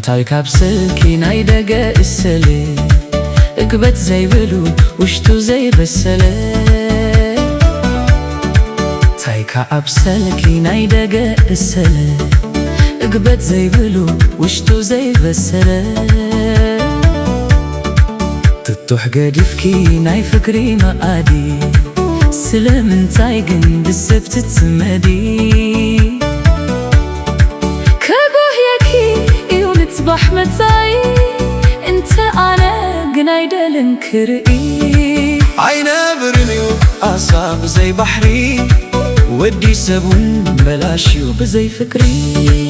أنتاي كابسلكي نايدقة السلي اقبت زي بلو وشتو زي بسلي تاي كابسلكي نايدقة السلي اقبت زي بلو وشتو زي بسلي تطوح قدفكي ناي فكري مقادي سلام انتاي قن بالسبت تسمدي كاقوه ياكي ايون تصبح متاي انت انا قنايدة لنكرئي عينا برنيو أصاب زي بحري ودي سبون بلاشيو بزي فكري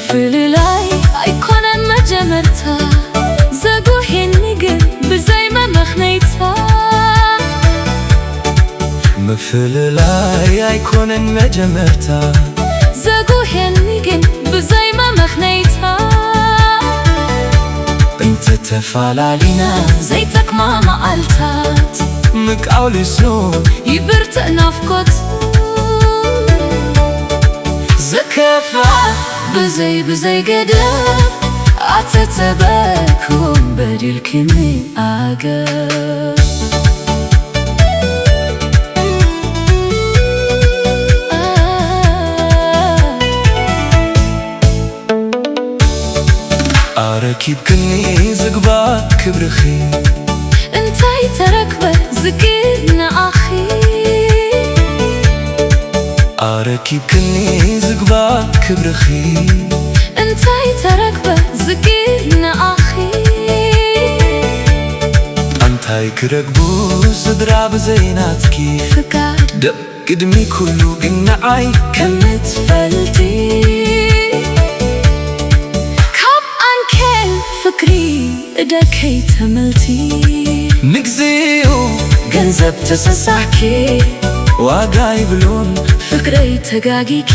فللاي أيقونة ما جمرتها زاقوه ينقل بزي ما مخنيتها مفللاي أيقونة ما جمرتها زاقوه ينقل بزي ما مخنيتها انت تفعلالينا زيتك ما مقالتات مقاولي سنون يبرت نافقت زكافة بزي قدر عتتباكم بديل كمي آقا أركيب كني زقبا كبرخي انتاي تركبه زقيرنا أخي أركيب كني زقبا كبرخي انتاي تركبه زقيرنا أخي أنتاي كركبو صدرا بزيناتكي فكاد دب قدمي كلو قنعاي كمت فلتي كاب أنكل فكري إدكي تملتي نقزيو ገንዘብ ተሰሳኪ ዋጋይ ብሎን ፍቅረይ ተጋጊኪ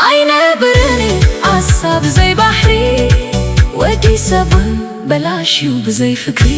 አይነ ብርኒ አሳብ ዘይ ባሕሪ ወዲ ሰብን በላሽዩ ብዘይ ፍቅሪ